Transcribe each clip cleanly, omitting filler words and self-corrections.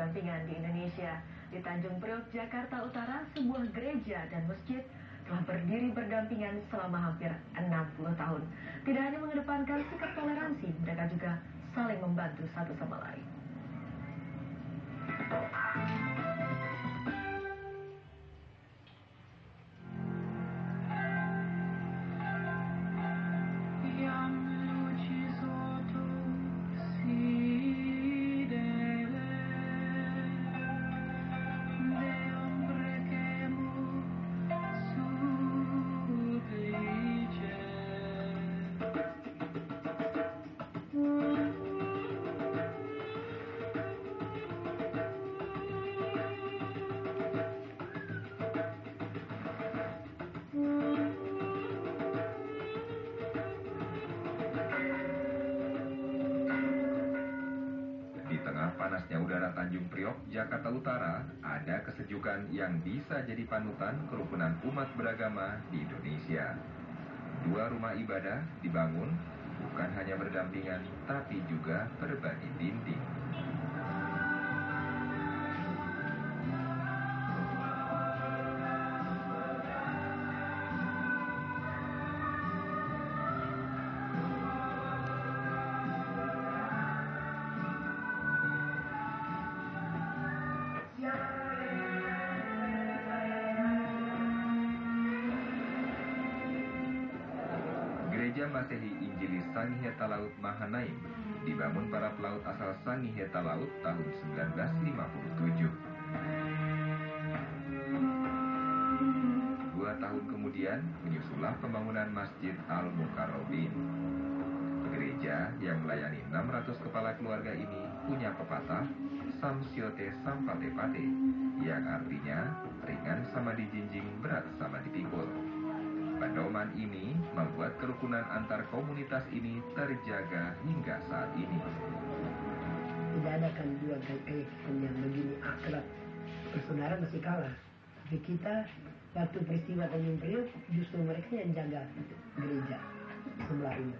berdampingan di Indonesia. Di Tanjung Priok, Jakarta Utara, sebuah gereja dan masjid telah berdiri berdampingan selama hampir 60 tahun. Tidak hanya mengedepankan sikap toleransi, mereka juga saling membantu satu sama lain. Di tengah panasnya udara Tanjung Priok, Jakarta Utara, ada kesejukan yang bisa jadi panutan kerukunan umat beragama di Indonesia. Dua rumah ibadah dibangun bukan hanya berdampingan, tapi juga berbanding dinding. Gereja Masehi Injilis Sangihe Talaut Mahanaim dibangun para pelaut asal Sangihe Talaut tahun 1957. 2 tahun kemudian menyusulah pembangunan Masjid Al-Mukarrabin. Gereja yang melayani 600 kepala keluarga ini punya pepatah Samsiote Sampate Pate, yang artinya ringan sama dijinjing, berat sama dipikul. Pedoman ini membuat kerukunan antar komunitas ini terjaga hingga saat ini. Tidak ada kan dua kayak yang begini akrab, persaudaraan masih kalah. Tapi kita waktu peristiwa Tanjung Priok justru mereka yang jaga gereja sebelah ini.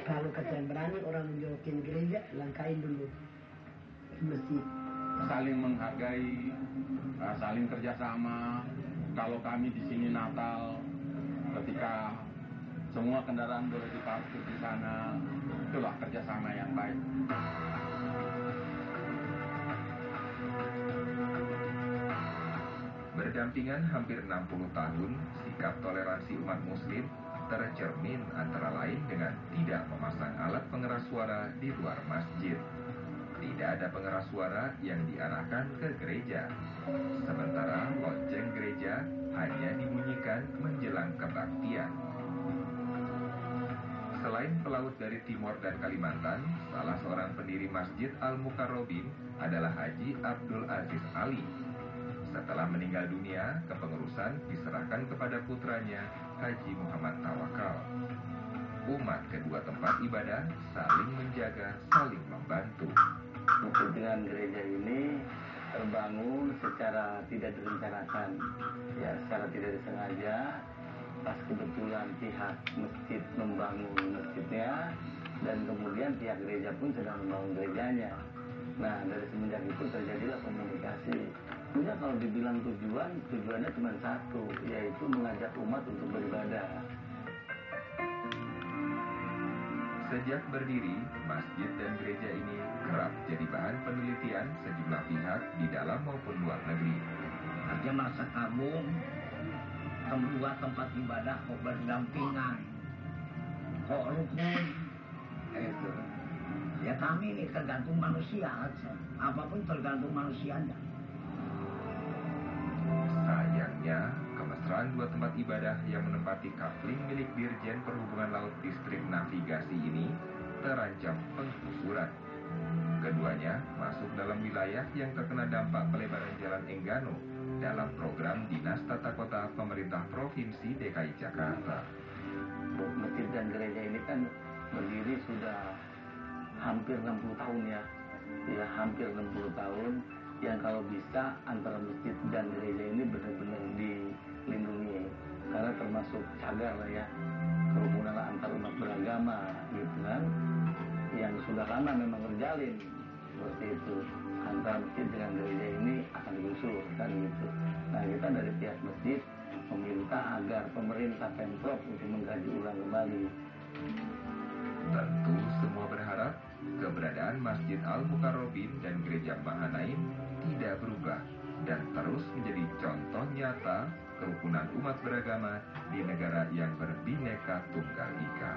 Kalau kalian berani orang menjorokin gereja, langkain dulu masjid. Saling menghargai, saling kerjasama. Kalau kami di sini Natal, ketika semua kendaraan boleh diparkir di sana, itulah kerjasama yang baik. Berdampingan hampir 60 tahun, sikap toleransi umat muslim tercermin antara lain dengan tidak memasang alat pengeras suara di luar masjid. Tidak ada pengeras suara yang diarahkan ke gereja. Sementara lonceng gereja hanya dibunyikan menjelang kebaktian. Selain pelaut dari Timor dan Kalimantan, salah seorang pendiri Masjid Al-Mukarrabin adalah Haji Abdul Aziz Ali. Setelah meninggal dunia, kepengurusan diserahkan kepada putranya, Haji Muhammad Tawakal. Umat kedua tempat ibadah saling menjaga, saling membantu. Dengan gereja ini terbangun secara tidak direncanakan, ya secara tidak disengaja. Pas kebetulan pihak masjid membangun masjidnya, dan kemudian pihak gereja pun sedang membangun gerejanya. Nah, dari semenjak itu terjadilah komunikasi. Sebenarnya kalau dibilang tujuannya cuma satu, yaitu mengajak umat untuk beribadah. Sejak berdiri, masjid dan gereja ini kerap jadi bahan penelitian sejumlah pihak di dalam maupun luar negeri. Artinya merasa kagum, kedua tempat ibadah kok berdampingan, kok rukun, itu. Ya kami ini tergantung manusia aja, apapun tergantung manusianya. Sayangnya, kemesraan dua tempat ibadah yang menempati kapling milik Dirjen Perhubungan Laut Distrik Navigasi ini terancam penggusuran. Keduanya masuk dalam wilayah yang terkena dampak pelebaran Jalan Enggano dalam program Dinas Tata Kota Pemerintah Provinsi DKI Jakarta. Masjid dan gereja ini kan berdiri sudah hampir 60 tahun ya. Ya, hampir 60 tahun. Yang kalau bisa antara masjid dan gereja ini benar-benar dilindungi, karena termasuk cagar lah ya, kerukunan antar umat beragama gitu kan, yang sudah lama memang terjalin. seperti itu, antara masjid dengan gereja ini akan digusur kan gitu. Nah, kita dari pihak masjid meminta agar pemerintah Pemprov untuk mengkaji ulang kembali. Tentu semua berharap keberadaan Masjid Al-Mukarrabin dan Gereja Mahanaim tidak berubah dan terus menjadi contoh nyata kerukunan umat beragama di negara yang berbineka tunggal ika.